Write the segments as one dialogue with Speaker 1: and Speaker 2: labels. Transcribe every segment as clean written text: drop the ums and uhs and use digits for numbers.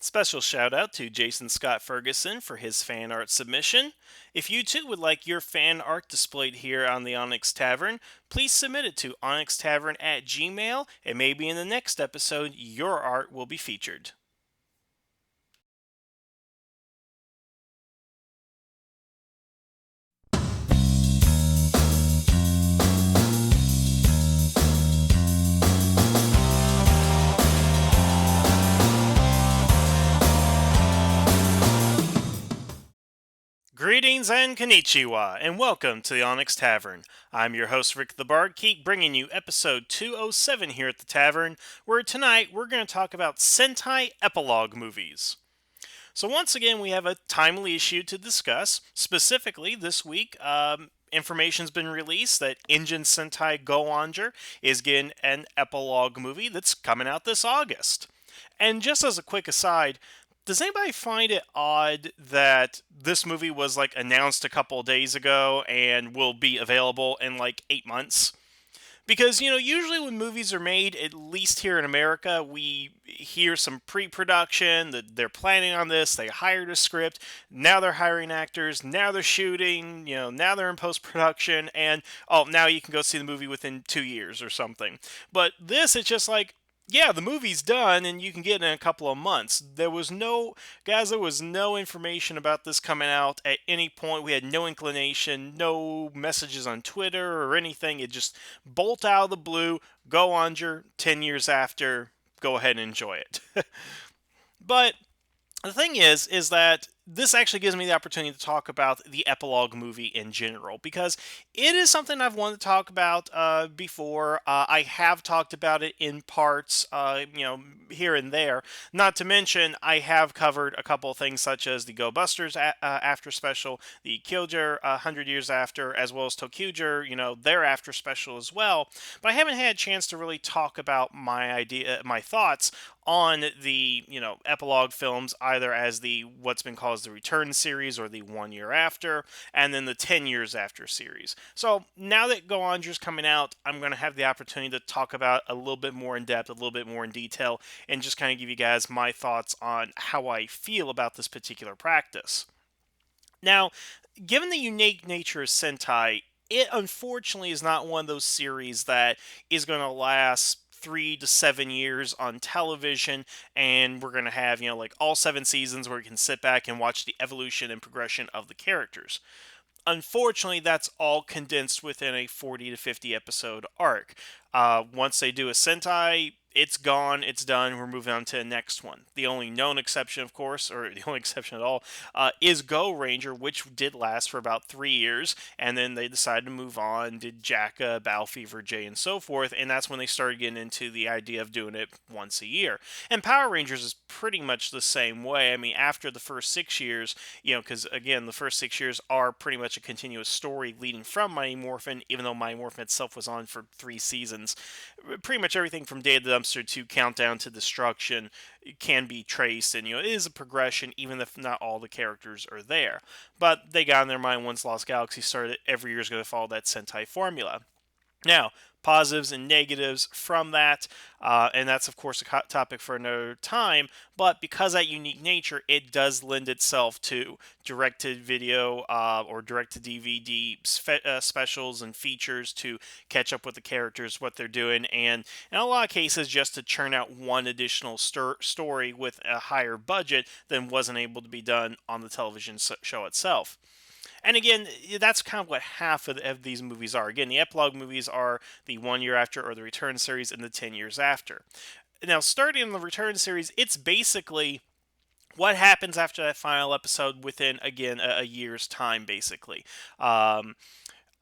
Speaker 1: Special shout out to Jason Scott Ferguson for his fan art submission. If you too would like your fan art displayed here on the Onyx Tavern, please submit it to onyxtavern at gmail, and maybe in the next episode your art will be featured. Greetings and konnichiwa, and welcome to the Onyx Tavern. I'm your host, Rick the Barkeep, bringing you episode 207 here at the Tavern, where tonight we're going to talk about Sentai Epilogue movies. So, once again, we have a timely issue to discuss. Specifically, this week, information's been released that Engine Sentai Go-Onger is getting an epilogue movie that's coming out this August. And just as a quick aside, does anybody find it odd that this movie was like announced a couple of days ago and will be available in like 8 months? Because, usually when movies are made, at least here in America, we hear some pre production, that they're planning on this, they hired a script, now they're hiring actors, now they're shooting, now they're in post production, and oh, now you can go see the movie within 2 years or something. But this, it's just like, yeah, the movie's done and you can get it in a couple of months. There was no information about this coming out at any point. We had no inclination, no messages on Twitter or anything. It just bolt out of the blue, go on your 10 years after, go ahead and enjoy it. But the thing is that this actually gives me the opportunity to talk about the epilogue movie in general because it is something I've wanted to talk about before. I have talked about it in parts, here and there. Not to mention, I have covered a couple of things such as the Go Busters after special, the Killjoy 100 Years After, as well as Tokyuger, their after special as well. But I haven't had a chance to really talk about my thoughts on the epilogue films, either as the what's been called the return series or the 1 year after, and then the 10 years after series. So now that Go-Onger's coming out, I'm going to have the opportunity to talk about a little bit more in depth, a little bit more in detail, and just kind of give you guys my thoughts on how I feel about this particular practice. Now, given the unique nature of Sentai, it unfortunately is not one of those series that is going to last 3 to 7 years on television, and we're going to have, like all 7 seasons where you can sit back and watch the evolution and progression of the characters. Unfortunately, that's all condensed within a 40 to 50 episode arc. Once they do a Sentai, it's gone, it's done, we're moving on to the next one. The only known exception, of course, or the only exception at all, is Go Ranger, which did last for about 3 years, and then they decided to move on, did Jacka, Battle Fever J, and so forth, and that's when they started getting into the idea of doing it once a year. And Power Rangers is pretty much the same way. I mean, after the first 6 years, because again, the first 6 years are pretty much a continuous story leading from Mighty Morphin, even though Mighty Morphin itself was on for 3 seasons. Pretty much everything from Day of the Dumpster to Countdown to Destruction can be traced, and it is a progression, even if not all the characters are there. But they got in their mind once Lost Galaxy started, every year is going to follow that Sentai formula. Now, positives and negatives from that, and that's of course a topic for another time. But because of that unique nature, it does lend itself to direct-to-video or direct-to-DVD specials and features to catch up with the characters, what they're doing, and in a lot of cases, just to churn out one additional story with a higher budget than wasn't able to be done on the television show itself. And again, that's kind of what half of these movies are. Again, the epilogue movies are the 1 year after or the return series and the 10 years after. Now, starting in the return series, it's basically what happens after that final episode within, again, a year's time, basically.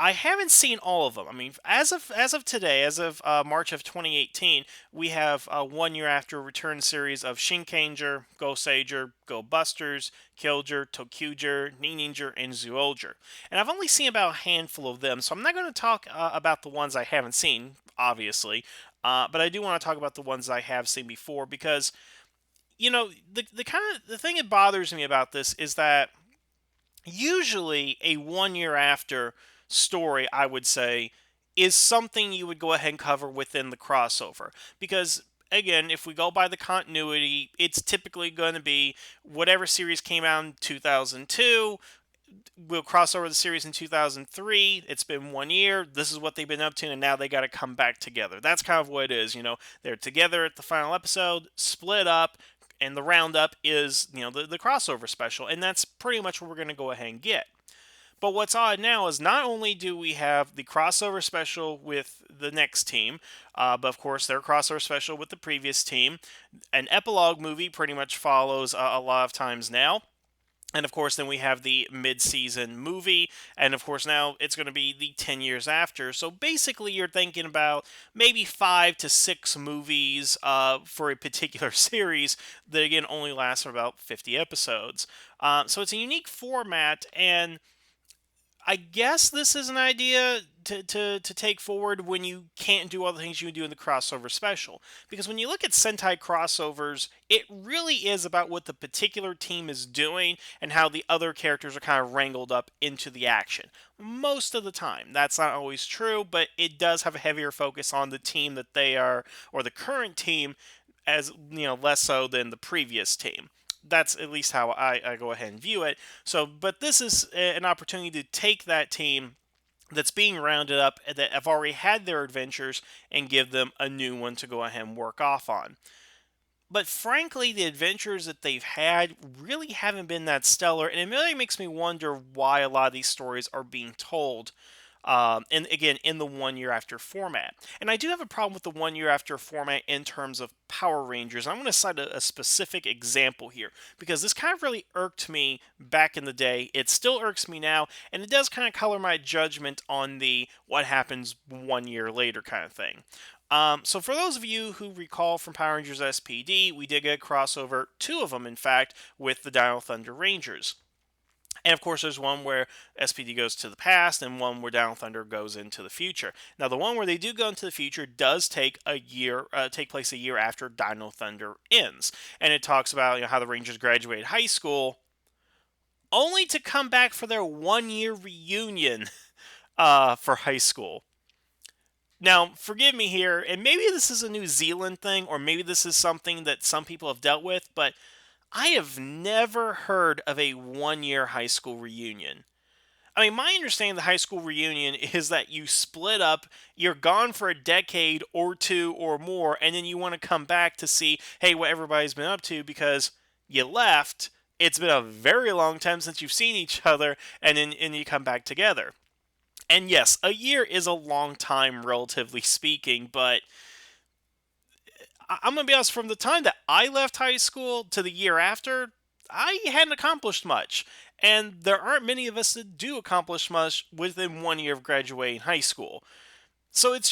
Speaker 1: I haven't seen all of them. I mean, as of today, as of March of 2018, we have 1 year after return series of Shinkanger, Go Sager, Go Busters, Killjoy, Tokyuger, Ninja, and Zoolger. And I've only seen about a handful of them, so I'm not going to talk about the ones I haven't seen, obviously. But I do want to talk about the ones I have seen before because, the thing that bothers me about this is that usually a 1 year after story, I would say, is something you would go ahead and cover within the crossover. Because again, if we go by the continuity, it's typically going to be whatever series came out in 2002. We'll cross over the series in 2003. It's been 1 year. This is what they've been up to, and now they got to come back together. That's kind of what it is. They're together at the final episode, split up, and the roundup is, the crossover special. And that's pretty much what we're going to go ahead and get. But what's odd now is not only do we have the crossover special with the next team, but of course their crossover special with the previous team. An epilogue movie pretty much follows a lot of times now. And of course, then we have the mid-season movie, and of course now it's going to be the 10 years after. So basically, you're thinking about maybe 5 to 6 movies for a particular series that again only lasts for about 50 episodes. So it's a unique format, and I guess this is an idea to take forward when you can't do all the things you would do in the crossover special. Because when you look at Sentai crossovers, it really is about what the particular team is doing and how the other characters are kind of wrangled up into the action. Most of the time. That's not always true, but it does have a heavier focus on the team that they are, or the current team, as less so than the previous team. That's at least how I go ahead and view it. So, but this is an opportunity to take that team that's being rounded up, that have already had their adventures, and give them a new one to go ahead and work off on. But frankly, the adventures that they've had really haven't been that stellar, and it really makes me wonder why a lot of these stories are being told. And again, in the 1 year after format. And I do have a problem with the 1 year after format in terms of Power Rangers. I'm going to cite a specific example here because this kind of really irked me back in the day. It still irks me now, and it does kind of color my judgment on the what happens 1 year later kind of thing. So for those of you who recall from Power Rangers SPD, we did get a crossover, 2 of them in fact, with the Dino Thunder Rangers. And of course, there's one where SPD goes to the past, and one where Dino Thunder goes into the future. Now, the one where they do go into the future does take place a year after Dino Thunder ends, and it talks about how the Rangers graduated high school, only to come back for their 1 year reunion for high school. Now, forgive me here, and maybe this is a New Zealand thing, or maybe this is something that some people have dealt with, but I have never heard of a 1 year high school reunion. I mean, my understanding of the high school reunion is that you split up, you're gone for a decade or 2 or more, and then you want to come back to see, hey, what everybody's been up to because you left. It's been a very long time since you've seen each other, and then you come back together. And yes, a year is a long time, relatively speaking, but I'm going to be honest, from the time that I left high school to the year after, I hadn't accomplished much. And there aren't many of us that do accomplish much within 1 year of graduating high school. So it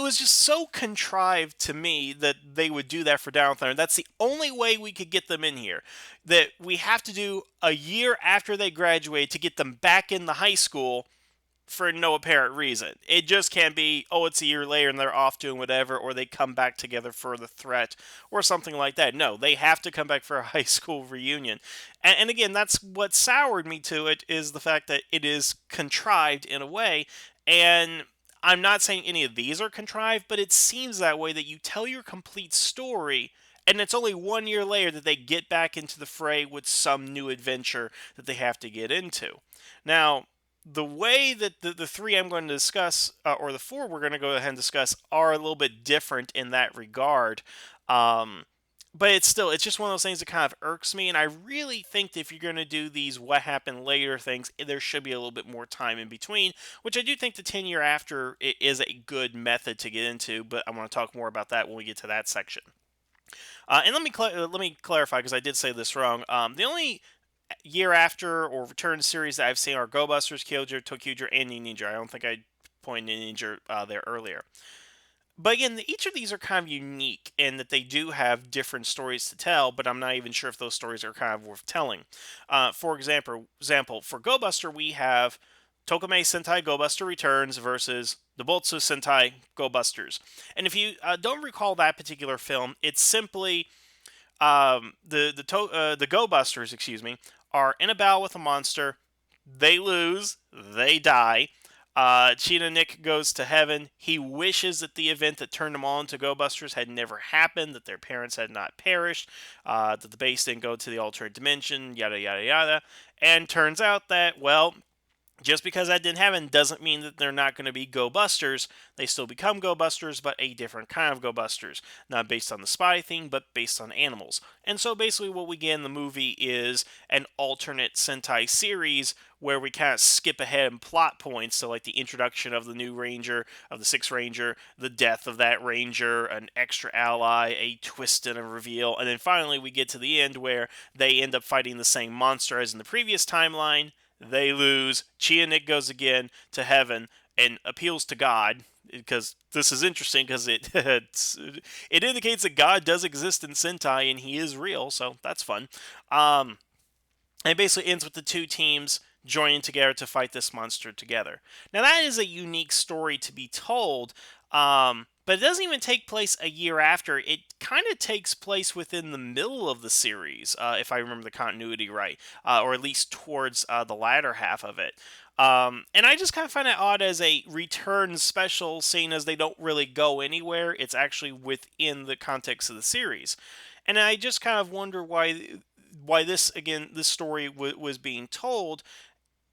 Speaker 1: was just so contrived to me that they would do that for Down Thunder. That's the only way we could get them in here. That we have to do a year after they graduate to get them back in the high school for no apparent reason. It just can't be, oh, it's a year later and they're off doing whatever, or they come back together for the threat, or something like that. No, they have to come back for a high school reunion. And again, that's what soured me to it, is the fact that it is contrived in a way, and I'm not saying any of these are contrived, but it seems that way, that you tell your complete story, and it's only 1 year later that they get back into the fray with some new adventure that they have to get into. Now, the way that the 3 I'm going to discuss, or the 4 we're going to go ahead and discuss, are a little bit different in that regard. But it's just one of those things that kind of irks me, and I really think that if you're going to do these what happened later things, there should be a little bit more time in between, which I do think the 10 year after is a good method to get into, but I want to talk more about that when we get to that section. And let me clarify, because I did say this wrong. The only year after or return series that I've seen are Go Busters, Kyojo, Tokyuger, and Ninja. I don't think I pointed Ninja there earlier. But again, each of these are kind of unique in that they do have different stories to tell, but I'm not even sure if those stories are kind of worth telling. For example, for Go Buster, we have Tokame Sentai Go Buster Returns versus the Boltsu Sentai Go Busters. And if you don't recall that particular film, it's simply the Go Busters, are in a battle with a monster. They lose. They die. Cheetah Nick goes to heaven. He wishes that the event that turned them all into Go Busters had never happened, that their parents had not perished, that the base didn't go to the alternate dimension, yada, yada, yada. And turns out that, well, just because that didn't happen doesn't mean that they're not going to be Go Busters. They still become Go Busters, but a different kind of Go Busters. Not based on the spy thing, but based on animals. And so basically, what we get in the movie is an alternate Sentai series where we kind of skip ahead in plot points. So, like the introduction of the new Ranger, of the Sixth Ranger, the death of that Ranger, an extra ally, a twist and a reveal. And then finally, we get to the end where they end up fighting the same monster as in the previous timeline. They lose. Nick goes again to heaven and appeals to God, because this is interesting because it indicates that God does exist in Sentai and he is real, so that's fun. And it basically ends with the two teams joining together to fight this monster together. Now that is a unique story to be told, but it doesn't even take place a year after. It kind of takes place within the middle of the series, if I remember the continuity right, or at least towards the latter half of it. And I just kind of find it odd as a return special, seeing as they don't really go anywhere. It's actually within the context of the series. And I just kind of wonder why this story was being told,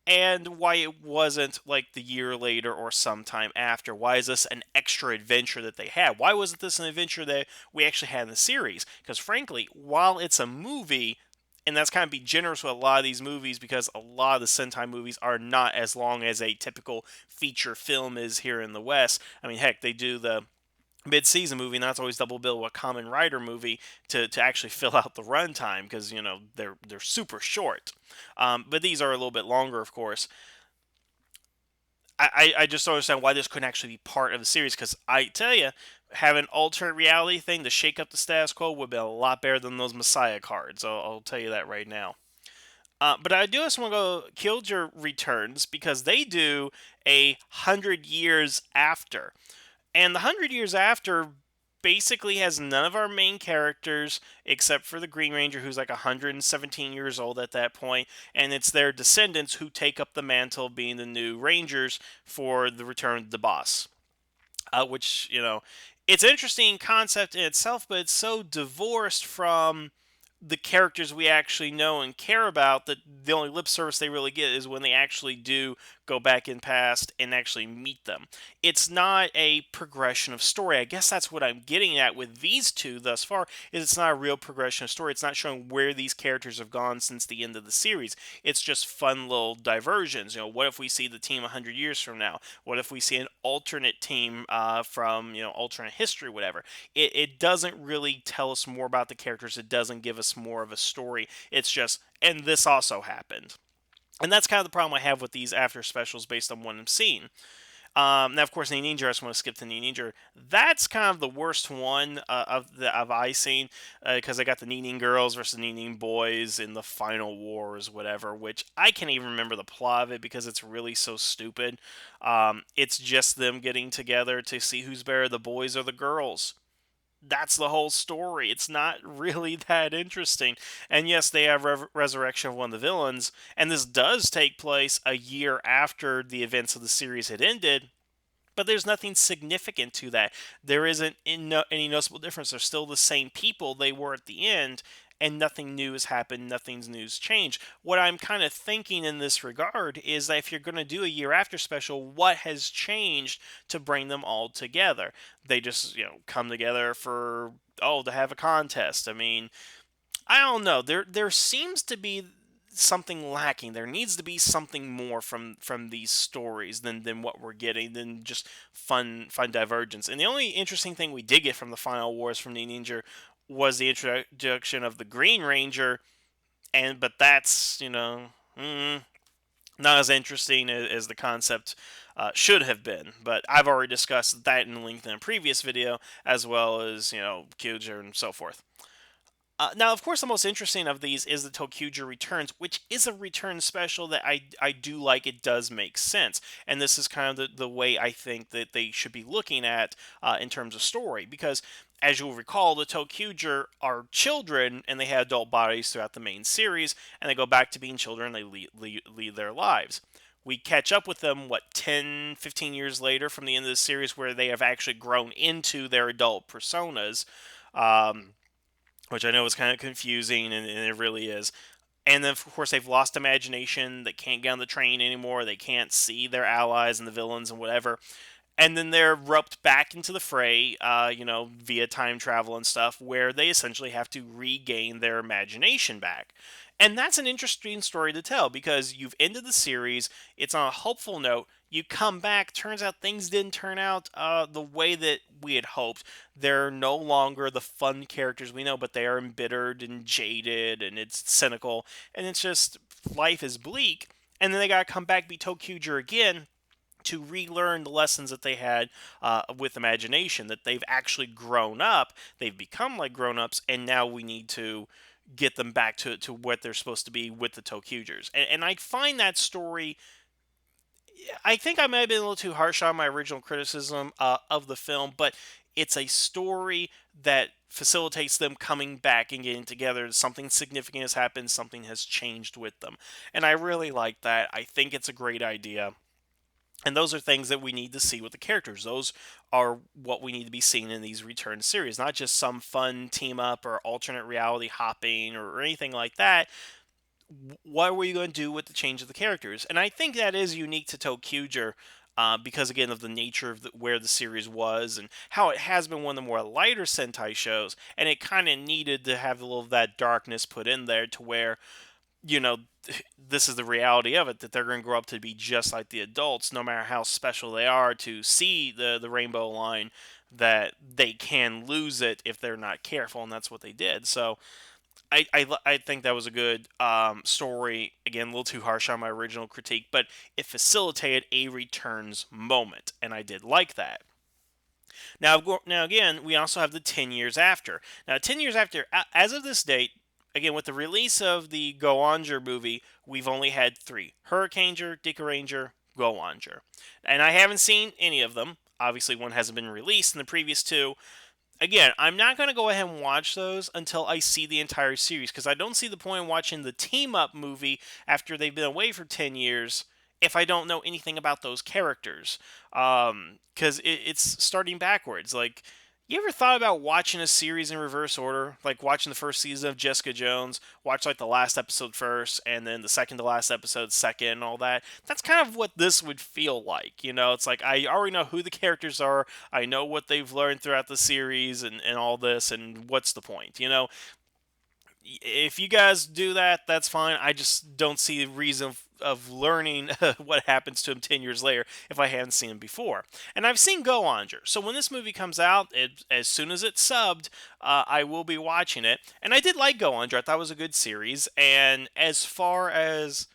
Speaker 1: and why it wasn't like the year later or sometime after. Why is this an extra adventure that they had? Why wasn't this an adventure that we actually had in the series? Because frankly, while it's a movie, and that's kind of be generous with a lot of these movies, because a lot of the Sentai movies are not as long as a typical feature film is here in the West. I mean, heck, they do the mid-season movie, and that's always double bill with a Kamen Rider movie to actually fill out the runtime, because they're super short. But these are a little bit longer, of course. I just don't understand why this couldn't actually be part of the series, because I tell you, having an alternate reality thing to shake up the status quo would be a lot better than those Messiah cards. I'll tell you that right now. But I do just want to go Killjoy Returns, because they do 100 years after. And the 100 years after basically has none of our main characters except for the Green Ranger, who's like 117 years old at that point, and it's their descendants who take up the mantle of being the new Rangers for the Return of the Boss. Which, it's an interesting concept in itself, but it's so divorced from the characters we actually know and care about that the only lip service they really get is when they actually do go back in past and actually meet them. It's not a progression of story. I guess that's what I'm getting at with these two thus far, is it's not a real progression of story. It's not showing where these characters have gone since the end of the series. It's just fun little diversions. What if we see the team 100 years from now? What if we see an alternate team from alternate history, whatever? It doesn't really tell us more about the characters. It doesn't give us more of a story. It's just, and this also happened. And that's kind of the problem I have with these after specials based on what I'm seeing. Now, of course, Ninja, I just want to skip to Ninja. That's kind of the worst one of I seen, because I got the Neening girls versus Neening boys in the final wars, whatever, which I can't even remember the plot of it because it's really so stupid. It's just them getting together to see who's better, the boys or the girls. That's the whole story. It's not really that interesting. And yes, they have resurrection of one of the villains, and this does take place a year after the events of the series had ended. But there's nothing significant to that. There isn't any noticeable difference. They're still the same people they were at the end, and nothing new has happened. Nothing's new's changed. What I'm kind of thinking in this regard is that if you're going to do a year after special, what has changed to bring them all together? They just come together for to have a contest. I mean, I don't know. There seems to be something lacking. There needs to be something more from these stories than what we're getting, than just fun divergence. And the only interesting thing we did get from the Final Wars from the Ninja was the introduction of the Green Ranger, but that's not as interesting as the concept should have been. But I've already discussed that in length in a previous video, as well as Kyuger and so forth. Now, of course, the most interesting of these is the ToQger Returns, which is a return special that I do like. It does make sense. And this is kind of the way I think that they should be looking at in terms of story. Because, as you'll recall, the ToQger are children, and they have adult bodies throughout the main series, and they go back to being children, and they lead their lives. we catch up with them, 10, 15 years later from the end of the series, where they have actually grown into their adult personas, um, which I know is kind of confusing, and it really is. And then, of course, they've lost imagination. They can't get on the train anymore. They can't see their allies and the villains and whatever. And then they're roped back into the fray, via time travel and stuff, where they essentially have to regain their imagination back. And that's an interesting story to tell because you've ended the series, it's on a hopeful note, you come back, turns out things didn't turn out the way that we had hoped. They're no longer the fun characters we know, but they are embittered and jaded, and it's cynical, and it's just life is bleak. And then they gotta come back, be Tokuger again, to relearn the lessons that they had with imagination, that they've actually grown up, they've become like grown-ups, and now we need to get them back to what they're supposed to be with the Tokugers. And I find that story, I think I might have been a little too harsh on my original criticism of the film, but it's a story that facilitates them coming back and getting together. Something significant has happened, something has changed with them. And I really like that. I think it's a great idea. And those are things that we need to see with the characters. Those are what we need to be seeing in these return series, not just some fun team up or alternate reality hopping or anything like that. What were you going to do with the change of the characters? And I think that is unique to Tokuger. Because again of the nature of where the series was and how it has been one of the more lighter Sentai shows, and it kind of needed to have a little of that darkness put in there to where you know, this is the reality of it, that they're going to grow up to be just like the adults, no matter how special they are to see the rainbow line, that they can lose it if they're not careful, and that's what they did. So I think that was a good story. Again, a little too harsh on my original critique, but it facilitated a returns moment, and I did like that. Now again, we also have the 10 years after. Now, 10 years after, as of this date, again, with the release of the Go-Onger movie, we've only had three: Hurricaneger, Ranger, Go-Onger. And I haven't seen any of them. Obviously, one hasn't been released in the previous two. Again, I'm not going to go ahead and watch those until I see the entire series, because I don't see the point in watching the team up movie after they've been away for 10 years if I don't know anything about those characters. Because it's starting backwards. Like, you ever thought about watching a series in reverse order? Like watching the first season of Jessica Jones, watch like the last episode first, and then the second to last episode second, and all that? That's kind of what this would feel like. It's like I already know who the characters are, I know what they've learned throughout the series, and all this, and what's the point? If you guys do that, that's fine. I just don't see the reason of learning what happens to him 10 years later if I hadn't seen him before. And I've seen Go-Onger, so when this movie comes out, as soon as it's subbed, I will be watching it. And I did like Go-Onger. I thought it was a good series. And as far as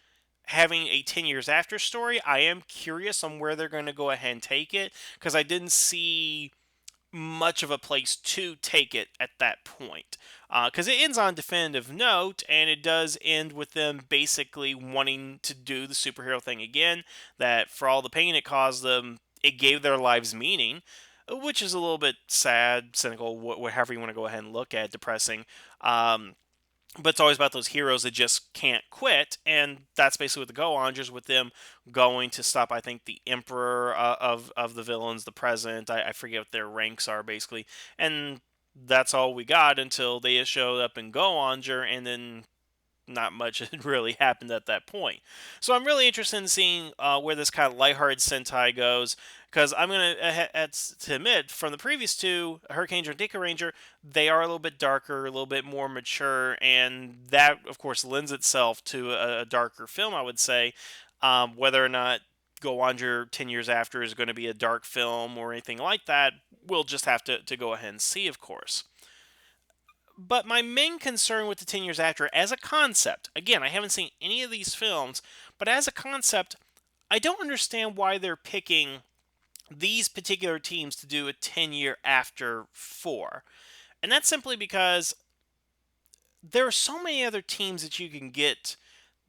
Speaker 1: having a 10 years after story, I am curious on where they're going to go ahead and take it, because I didn't see much of a place to take it at that point. Because it ends on a definitive note, and it does end with them basically wanting to do the superhero thing again, that for all the pain it caused them, it gave their lives meaning, which is a little bit sad, cynical, whatever you want to go ahead and look at, depressing. But it's always about those heroes that just can't quit, and that's basically what the Go-Ongers, with them going to stop, I think, the Emperor of the villains, the President. I forget what their ranks are, basically. And that's all we got until they showed up in Go-Onger, and then not much had really happened at that point. So I'm really interested in seeing where this kind of lighthearted Sentai goes, because I'm going to admit, from the previous two, Hurricane and Dick Ranger, they are a little bit darker, a little bit more mature, and that, of course, lends itself to a darker film, I would say. Whether or not Go-Onger 10 years after is going to be a dark film or anything like that, we'll just have to go ahead and see, of course. But my main concern with the 10 years after, as a concept, again, I haven't seen any of these films, but as a concept, I don't understand why they're picking these particular teams to do a 10-year after for. And that's simply because there are so many other teams that you can get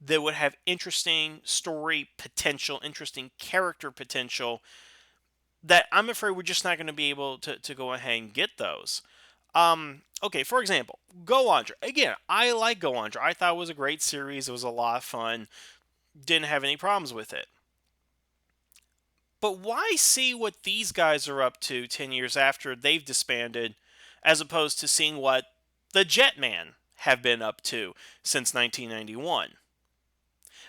Speaker 1: that would have interesting story potential, interesting character potential, that I'm afraid we're just not going to be able to go ahead and get those. Okay, for example, Go-Onger. Again, I like Go-Onger. I thought it was a great series. It was a lot of fun. Didn't have any problems with it. But why see what these guys are up to 10 years after they've disbanded, as opposed to seeing what the Jetman have been up to since 1991?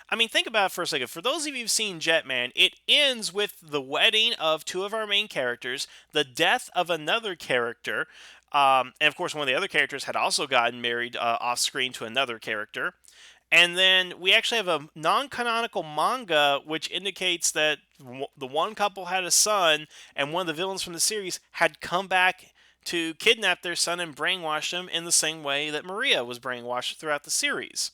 Speaker 1: I mean, think about it for a second. For those of you who've seen Jetman, it ends with the wedding of two of our main characters, the death of another character, and of course, one of the other characters had also gotten married off screen to another character. And then we actually have a non canonical manga which indicates that the one couple had a son, and one of the villains from the series had come back to kidnap their son and brainwash them in the same way that Maria was brainwashed throughout the series.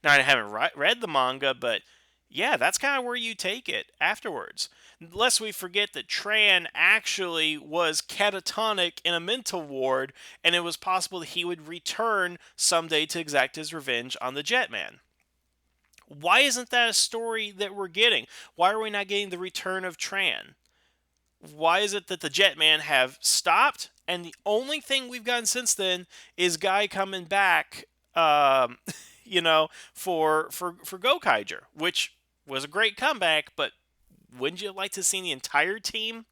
Speaker 1: Now, I haven't read the manga, but yeah, that's kind of where you take it afterwards. Lest we forget that Tran actually was catatonic in a mental ward, and it was possible that he would return someday to exact his revenge on the Jetman. Why isn't that a story that we're getting? Why are we not getting the return of Tran? Why is it that the Jetman have stopped, and the only thing we've gotten since then is Guy coming back, um, for Gokaiger, which was a great comeback, but wouldn't you like to see the entire team?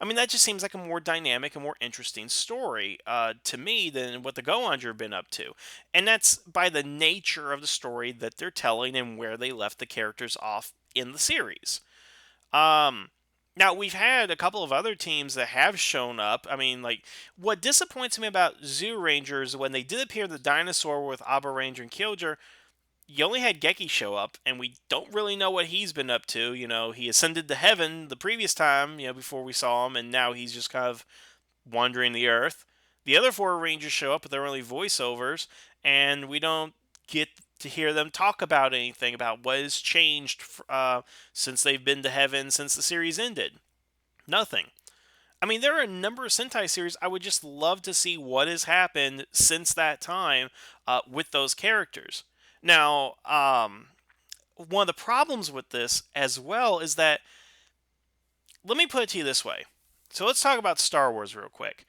Speaker 1: I mean, that just seems like a more dynamic and more interesting story to me than what the Go-Onger have been up to. And that's by the nature of the story that they're telling and where they left the characters off in the series. Um, Now, we've had a couple of other teams that have shown up. I mean, like, what disappoints me about Zoo Rangers, when they did appear in the dinosaur with Abba Ranger and Killjoy, you only had Geki show up, and we don't really know what he's been up to. He ascended to heaven the previous time, before we saw him, and now he's just kind of wandering the earth. The other four Rangers show up, but they're only voiceovers, and we don't get to hear them talk about anything about what has changed since they've been to heaven since the series ended. Nothing. I mean, there are a number of Sentai series I would just love to see what has happened since that time with those characters. Now, one of the problems with this as well is that, let me put it to you this way. So let's talk about Star Wars real quick.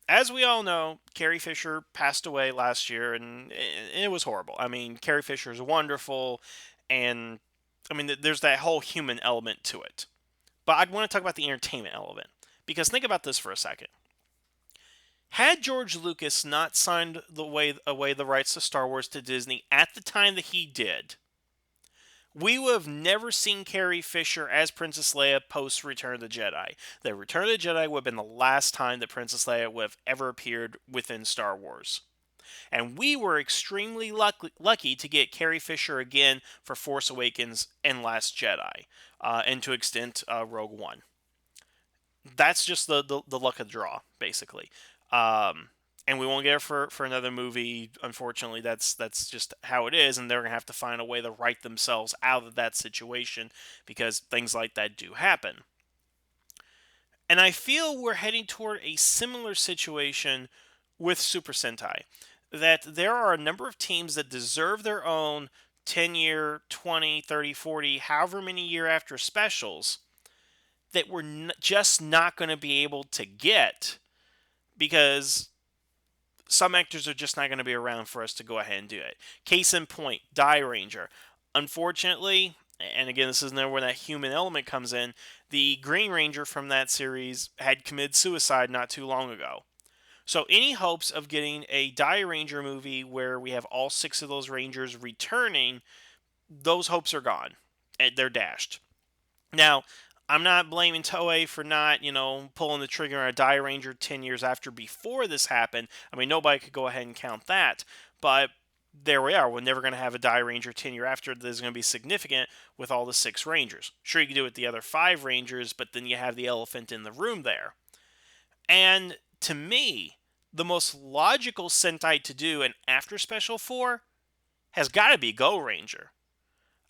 Speaker 1: As we all know, Carrie Fisher passed away last year, and it was horrible. I mean, Carrie Fisher is wonderful, and I mean, there's that whole human element to it. But I want to talk about the entertainment element. Because think about this for a second. Had George Lucas not signed away the rights to Star Wars to Disney at the time that he did, we would have never seen Carrie Fisher as Princess Leia post Return of the Jedi. The Return of the Jedi would have been the last time that Princess Leia would have ever appeared within Star Wars. And we were extremely lucky to get Carrie Fisher again for Force Awakens and Last Jedi, and to extent Rogue One. That's just the luck of the draw, basically. Um, and we won't get her for another movie. Unfortunately, that's just how it is, and they're gonna have to find a way to write themselves out of that situation because things like that do happen. And I feel we're heading toward a similar situation with Super Sentai. That there are a number of teams that deserve their own 10-year, 20, 30, 40, however many year after specials that we're just not going to be able to get because some actors are just not going to be around for us to go ahead and do it. Case in point, Die Ranger. Unfortunately, and again, this is where that human element comes in, the Green Ranger from that series had committed suicide not too long ago. So any hopes of getting a Die Ranger movie where we have all six of those Rangers returning, those hopes are gone. They're dashed. Now, I'm not blaming Toei for not, pulling the trigger on a Die Ranger 10 years after before this happened. I mean, nobody could go ahead and count that. But there we are. We're never going to have a Die Ranger 10 year after that is going to be significant with all the six Rangers. Sure, you can do it with the other five Rangers, but then you have the elephant in the room there. And to me, the most logical Sentai to do an after Special 4 has got to be Go Ranger.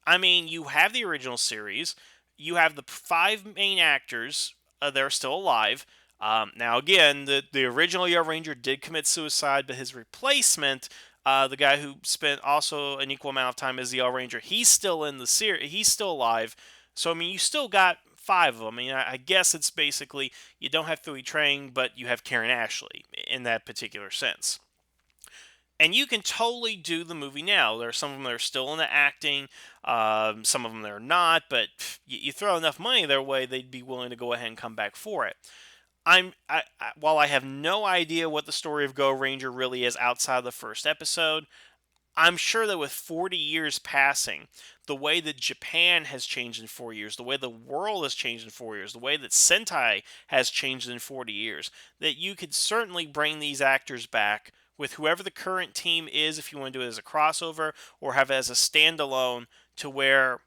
Speaker 1: I mean, you have the original series, you have the five main actors that are still alive. Now, again, the original Yellow Ranger did commit suicide, but his replacement, the guy who spent also an equal amount of time as the Yellow Ranger, he's still in the series. He's still alive. So, I mean, you still got five of them. I mean, I guess it's basically you don't have Thuy Trang, but you have Karen Ashley in that particular sense. And you can totally do the movie now. There are some of them that are still in the acting, some of them that are not. But you throw enough money their way, they'd be willing to go ahead and come back for it. While I have no idea what the story of Go Ranger really is outside of the first episode, I'm sure that with 40 years passing, the way that Japan has changed in 4 years, the way the world has changed in 4 years, the way that Sentai has changed in 40 years, that you could certainly bring these actors back with whoever the current team is, if you want to do it as a crossover or have it as a standalone, to where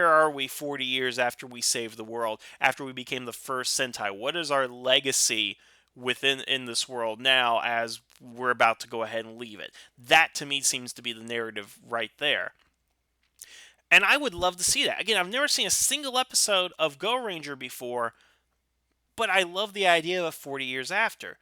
Speaker 1: are we 40 years after we saved the world, after we became the first Sentai? What is our legacy within in this world now as we're about to go ahead and leave it? That to me seems to be the narrative right there. And I would love to see that. Again, I've never seen a single episode of Go Ranger before, but I love the idea of 40 years after.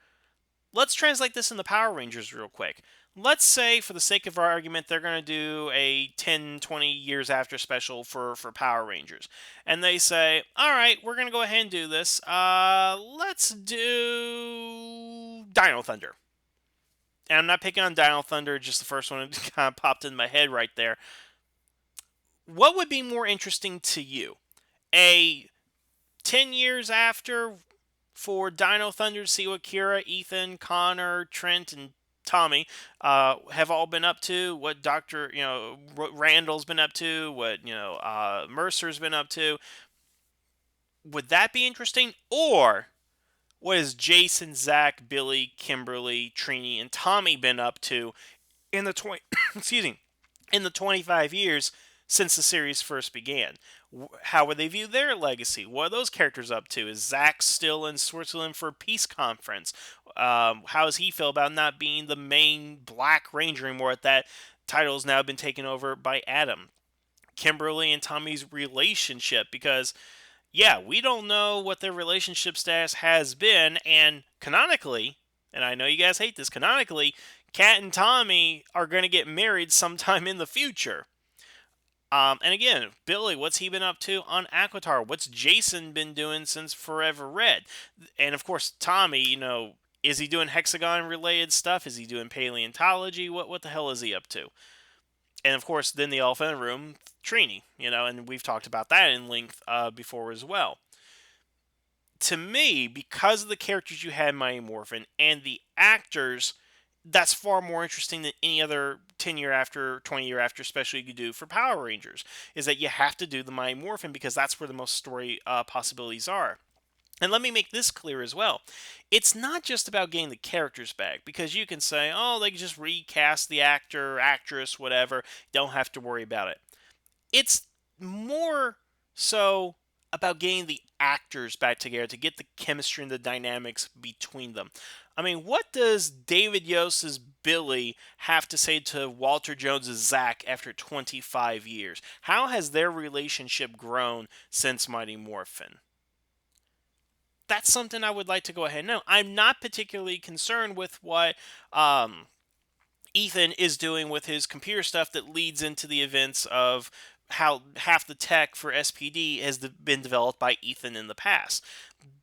Speaker 1: Let's translate this into Power Rangers real quick. Let's say, for the sake of our argument, they're going to do a 10, 20 years after special for Power Rangers. And they say, all right, we're going to go ahead and do this. Let's do Dino Thunder. And I'm not picking on Dino Thunder, just the first one that kind of popped in my head right there. What would be more interesting to you? A 10 years after for Dino Thunder to see what Kira, Ethan, Connor, Trent, and Tommy have all been up to, what Randall's been up to, what, Mercer's been up to. Would that be interesting? Or what has Jason, Zach, Billy, Kimberly, Trini, and Tommy been up to in the 20, excuse me, in the 25 years since the series first began? How would they view their legacy? What are those characters up to? Is Zach still in Switzerland for a peace conference? How does he feel about not being the main Black Ranger anymore? That title has now been taken over by Adam. Kimberly and Tommy's relationship, because yeah, we don't know what their relationship status has been, and canonically, and I know you guys hate this, canonically, Kat and Tommy are going to get married sometime in the future. And again, Billy, what's he been up to on Aquitar? What's Jason been doing since Forever Red? And of course, Tommy, is he doing hexagon related stuff? Is he doing paleontology? What the hell is he up to? And of course, then the elephant in the room, Trini, and we've talked about that in length before as well. To me, because of the characters you had in Mighty Morphin and the actors, that's far more interesting than any other 10 year after, 20 year after special you could do for Power Rangers. Is that you have to do the Mighty Morphin because that's where the most story possibilities are. And let me make this clear as well. It's not just about getting the characters back, because you can say, oh, they can just recast the actor, actress, whatever, don't have to worry about it. It's more so about getting the actors back together to get the chemistry and the dynamics between them. I mean, what does David Yost's Billy have to say to Walter Jones's Zach after 25 years? How has their relationship grown since Mighty Morphin? That's something I would like to go ahead and know. I'm not particularly concerned with what Ethan is doing with his computer stuff that leads into the events of how half the tech for SPD has been developed by Ethan in the past.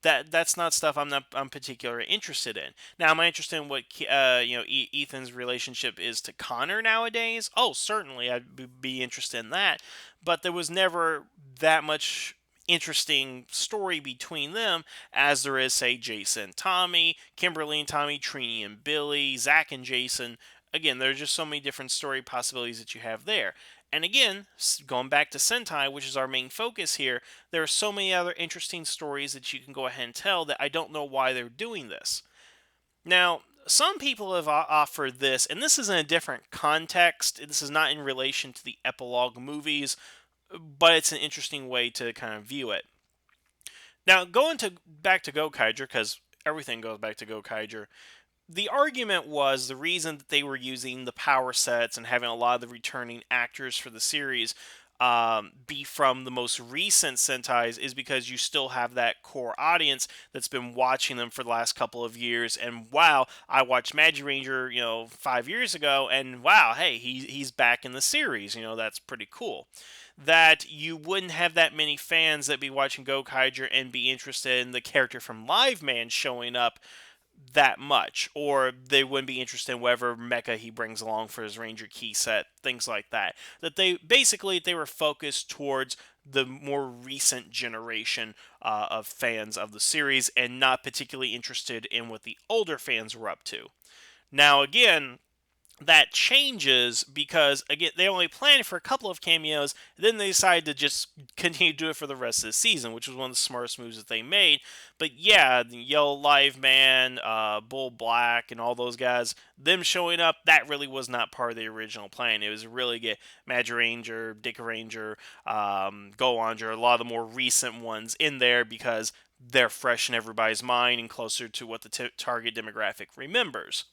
Speaker 1: That's not stuff I'm particularly interested in. Now, am I interested in what Ethan's relationship is to Connor nowadays? Oh, certainly, I'd be interested in that. But there was never that much interesting story between them as there is, say, Jason, Tommy, Kimberly and Tommy, Trini and Billy, Zach and Jason. Again, there's just so many different story possibilities that you have there. And again, going back to Sentai, which is our main focus here, there are so many other interesting stories that you can go ahead and tell that I don't know why they're doing this. Now, some people have offered this, and this is in a different context. This is not in relation to the epilogue movies, but it's an interesting way to kind of view it. Now, back to Go-Kaiger, because everything goes back to Go-Kaiger, the argument was the reason that they were using the power sets and having a lot of the returning actors for the series be from the most recent Sentais is because you still have that core audience that's been watching them for the last couple of years. And wow, I watched Magiranger, 5 years ago, and wow, hey, he's back in the series. That's pretty cool. That you wouldn't have that many fans that be watching Go-Kaiger and be interested in the character from Live Man showing up that much, or they wouldn't be interested in whatever mecha he brings along for his Ranger key set, things like that. That they were focused towards the more recent generation of fans of the series, and not particularly interested in what the older fans were up to. Now, again, that changes because again they only planned for a couple of cameos, then they decided to just continue to do it for the rest of the season, which was one of the smartest moves that they made. But yeah, the Yellow Live Man, Bull Black, and all those guys, them showing up, that really was not part of the original plan. It was really get Magic Ranger, Dick Ranger, Go-Onger, a lot of the more recent ones in there because they're fresh in everybody's mind and closer to what the target demographic remembers.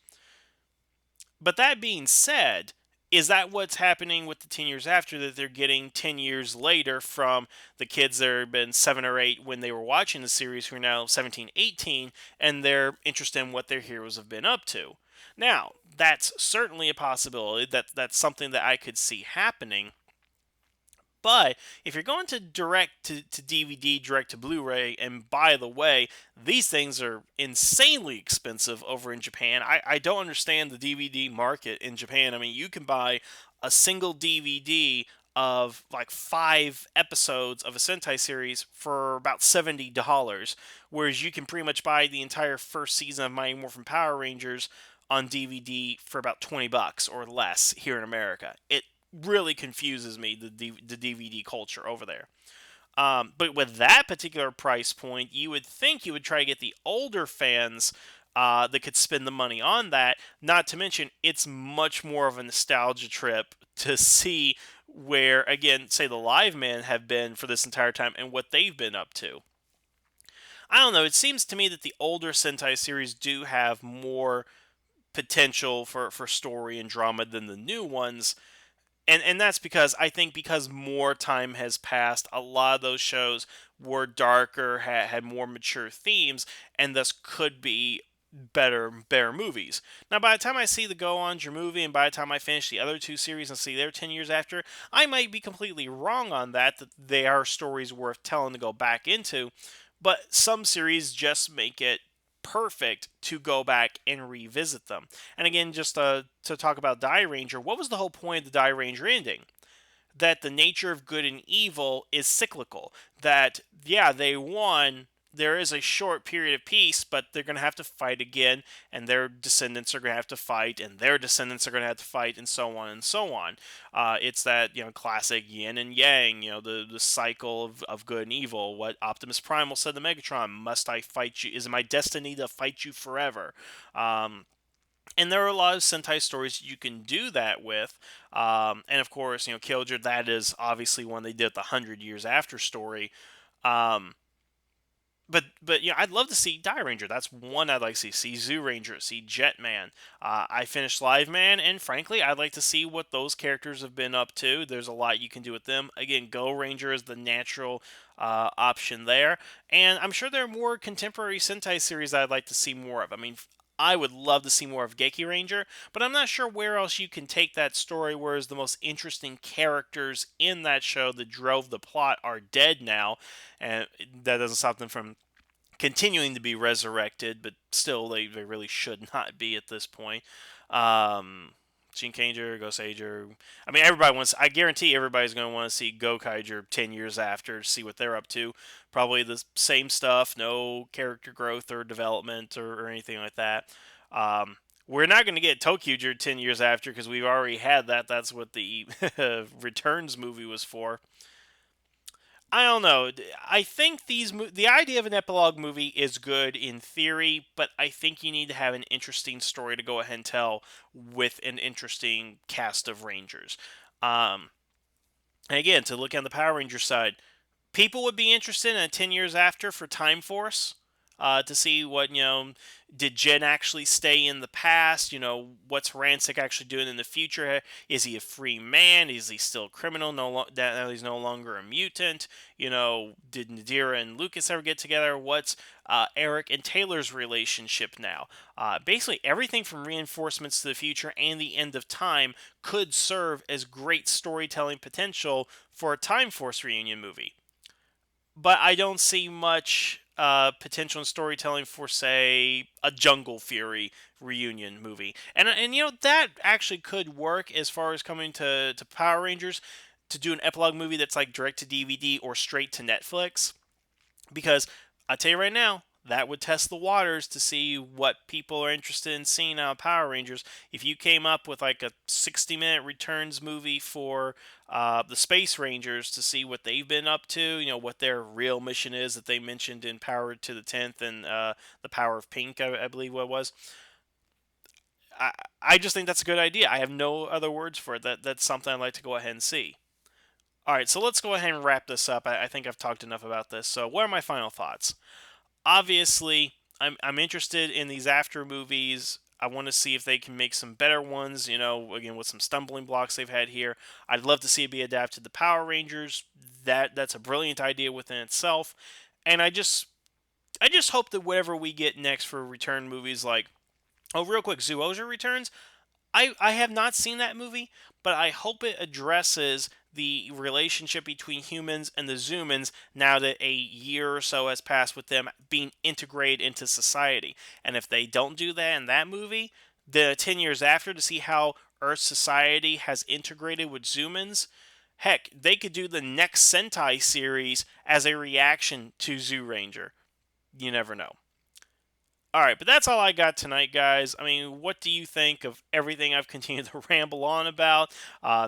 Speaker 1: But that being said, is that what's happening with the 10 years after, that they're getting 10 years later from the kids that have been 7 or 8 when they were watching the series, who are now 17, 18, and they're interested in what their heroes have been up to? Now, that's certainly a possibility. That's something that I could see happening. But if you're going to direct to DVD, direct to Blu-ray, and by the way, these things are insanely expensive over in Japan. I don't understand the DVD market in Japan. I mean, you can buy a single DVD of like 5 episodes of a Sentai series for about $70, whereas you can pretty much buy the entire first season of Mighty Morphin Power Rangers on DVD for about $20 or less here in America. It really confuses me, the DVD culture over there. But with that particular price point, you would think you would try to get the older fans that could spend the money on that. Not to mention, it's much more of a nostalgia trip to see where, again, say the Live Men have been for this entire time and what they've been up to. I don't know. It seems to me that the older Sentai series do have more potential for story and drama than the new ones, and that's because I think because more time has passed, a lot of those shows were darker, had more mature themes, and thus could be better movies. Now, by the time I see the Go-Onger movie, and by the time I finish the other two series and see their 10 years after, I might be completely wrong on that they are stories worth telling to go back into. But some series just make it perfect to go back and revisit them. And again, just to talk about Die Ranger, what was the whole point of the Die Ranger ending? That the nature of good and evil is cyclical. That, yeah, they won. There is a short period of peace, but they're going to have to fight again, and their descendants are going to have to fight, and their descendants are going to have to fight, and so on and so on. It's that, classic yin and yang, the cycle of good and evil. What Optimus Primal said to Megatron: "Must I fight you? Is it my destiny to fight you forever?" And there are a lot of Sentai stories you can do that with. And of course, Killjoy, that is obviously one they did the 100 Years After story. Um, but I'd love to see Die Ranger. That's one I'd like to see. Zoo Ranger, see Jetman. I finished Live Man, and frankly, I'd like to see what those characters have been up to. There's a lot you can do with them. Again, Go Ranger is the natural option there, and I'm sure there are more contemporary Sentai series I'd like to see more of. I mean, I would love to see more of Geki Ranger, but I'm not sure where else you can take that story, whereas the most interesting characters in that show that drove the plot are dead now, and that doesn't stop them from continuing to be resurrected, but still, they really should not be at this point. Um, Shinkanger, Goseiger. I mean, everybody wants. I guarantee everybody's going to want to see Gokaiger 10 years after, see what they're up to. Probably the same stuff, no character growth or development or anything like that. We're not going to get Tokyuger 10 years after because we've already had that. That's what the Returns movie was for. I don't know. I think the idea of an epilogue movie is good in theory, but I think you need to have an interesting story to go ahead and tell with an interesting cast of Rangers. Um, and again, to look on the Power Ranger side, people would be interested in a 10 years after for Time Force, to see what, did Jen actually stay in the past? What's Rancic actually doing in the future? Is he a free man? Is he still a criminal? Now he's no longer a mutant. Did Nadira and Lucas ever get together? What's Eric and Taylor's relationship now? Basically, everything from Reinforcements to the Future and the End of Time could serve as great storytelling potential for a Time Force reunion movie. But I don't see much potential in storytelling for, say, a Jungle Fury reunion movie, and that actually could work as far as coming to Power Rangers to do an epilogue movie that's like direct to DVD or straight to Netflix. Because I tell you right now, that would test the waters to see what people are interested in seeing out of Power Rangers. If you came up with like a 60-minute returns movie for the Space Rangers to see what they've been up to, what their real mission is that they mentioned in Power to the 10th and the Power of Pink, I believe what it was. I, I just think that's a good idea. I have no other words for it. That's something I'd like to go ahead and see. All right, so let's go ahead and wrap this up. I think I've talked enough about this. So, what are my final thoughts? Obviously, I'm interested in these after movies. I want to see if they can make some better ones, again with some stumbling blocks they've had here. I'd love to see it be adapted to Power Rangers. That's a brilliant idea within itself. And I just hope that whatever we get next for return movies like, oh, real quick, Zoologia returns. I have not seen that movie, but I hope it addresses the relationship between humans and the Zoomans now that a year or so has passed with them being integrated into society. And if they don't do that in that movie, the 10 years after to see how Earth society has integrated with Zoomans, heck, they could do the next Sentai series as a reaction to Zoo Ranger. You never know. All right, but that's all I got tonight, guys. I mean, what do you think of everything I've continued to ramble on about?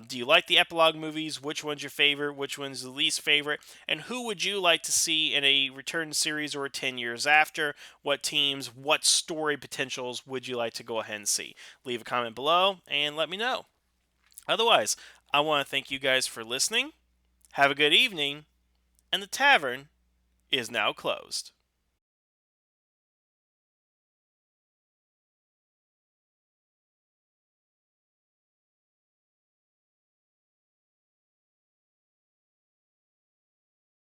Speaker 1: Do you like the epilogue movies? Which one's your favorite? Which one's the least favorite? And who would you like to see in a return series or 10 years after? What teams, what story potentials would you like to go ahead and see? Leave a comment below and let me know. Otherwise, I want to thank you guys for listening. Have a good evening, and the tavern is now closed.